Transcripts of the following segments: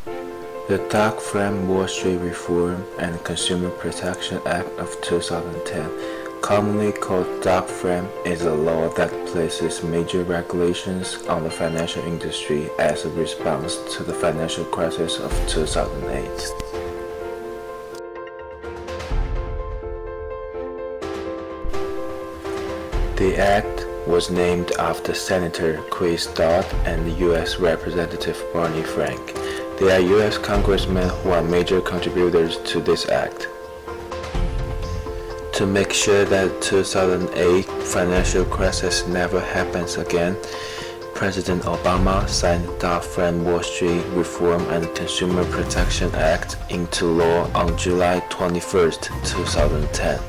The Dodd-Frank Wall Street Reform and Consumer Protection Act of 2010, commonly called Dodd-Frank, is a law that places major regulations on the financial industry as a response to the financial crisis of 2008. The act was named after Senator Chris Dodd and the U.S. Representative Barney Frank. They are U.S. congressmen who are major contributors to this act. To make sure that the 2008 financial crisis never happens again, President Obama signed the Dodd-Frank Wall Street Reform and Consumer Protection Act into law on July 21, 2010.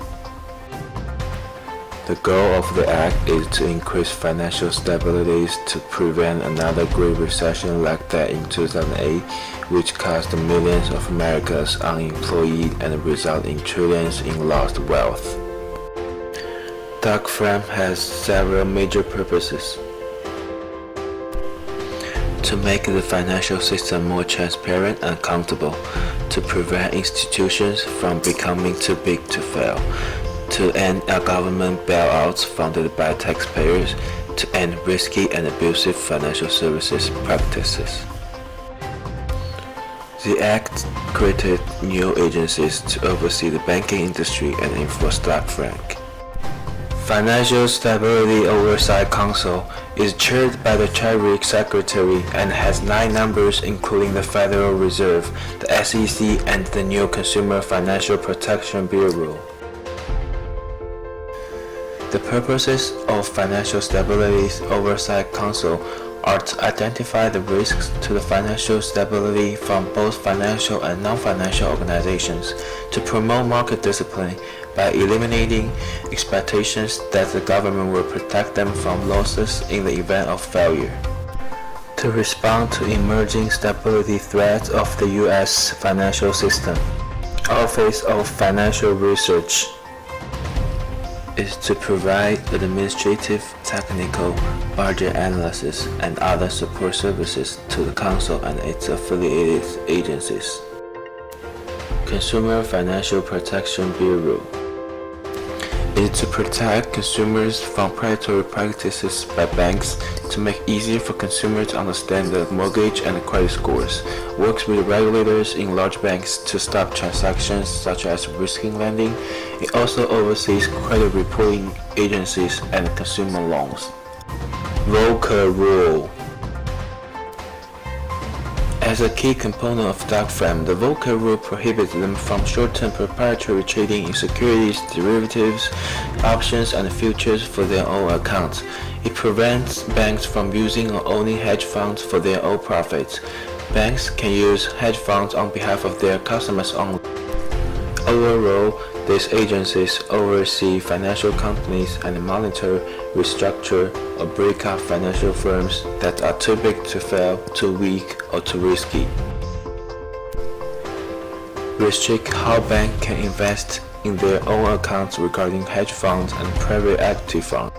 The goal of the act is to increase financial stability to prevent another great recession like that in 2008, which caused millions of Americans unemployed and resulted in trillions in lost wealth. Dodd-Frank has several major purposes: to make the financial system more transparent and accountable, to prevent institutions from becoming too big to fail, to end government bailouts funded by taxpayers, to end risky and abusive financial services practices. The Act created new agencies to oversee the banking industry and enforce Dodd-Frank. Financial Stability Oversight Council is chaired by the Treasury Secretary and has 9 members including the Federal Reserve, the SEC, and the new Consumer Financial Protection Bureau. The purposes of Financial Stability Oversight Council are to identify the risks to the financial stability from both financial and non-financial organizations, to promote market discipline by eliminating expectations that the government will protect them from losses in the event of failure, to respond to emerging stability threats of the U.S. financial system. Office of Financial Research is to provide administrative, technical, budget analysis, and other support services to the Council and its affiliated agencies. Consumer Financial Protection Bureau is to protect consumers from predatory practices by banks, to make it easier for consumers to understand the mortgage and credit scores, works with regulators in large banks to stop transactions such as risky lending. It also oversees credit reporting agencies and consumer loans. Volcker Rule. As a key component of Dodd-Frank, the Volcker Rule prohibits them from short-term proprietary trading in securities, derivatives, options, and futures for their own account. It prevents banks from using or owning hedge funds for their own profits. Banks can use hedge funds on behalf of their customers only. Overall, these agencies oversee financial companies and monitor, restructure, or break up financial firms that are too big to fail, too weak, or too risky. Restrict how banks can invest in their own accounts regarding hedge funds and private equity funds.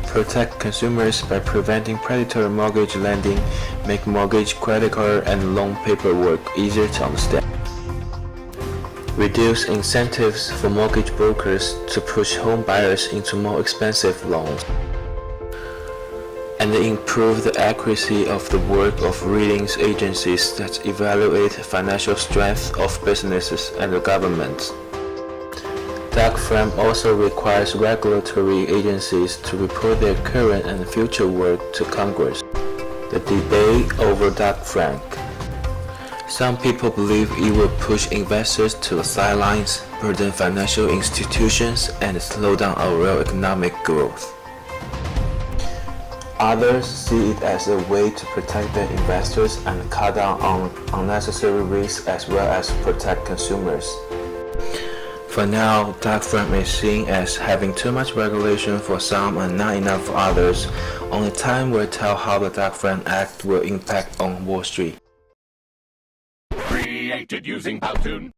Protect consumers by preventing predatory mortgage lending, make mortgage, credit card, and loan paperwork easier to understand. Reduce incentives for mortgage brokers to push home buyers into more expensive loans. And improve the accuracy of the work of ratings agencies that evaluate financial strength of businesses and the government. Dodd-Frank also requires regulatory agencies to report their current and future work to Congress. The debate over Dodd-Frank. Some people believe it will push investors to the sidelines, burden financial institutions, and slow down our real economic growth. Others see it as a way to protect their investors and cut down on unnecessary risks as well as protect consumers. For now, Dodd-Frank is seen as having too much regulation for some and not enough for others. Only time will tell how the Dodd-Frank Act will impact on Wall Street. Created using Powtoon.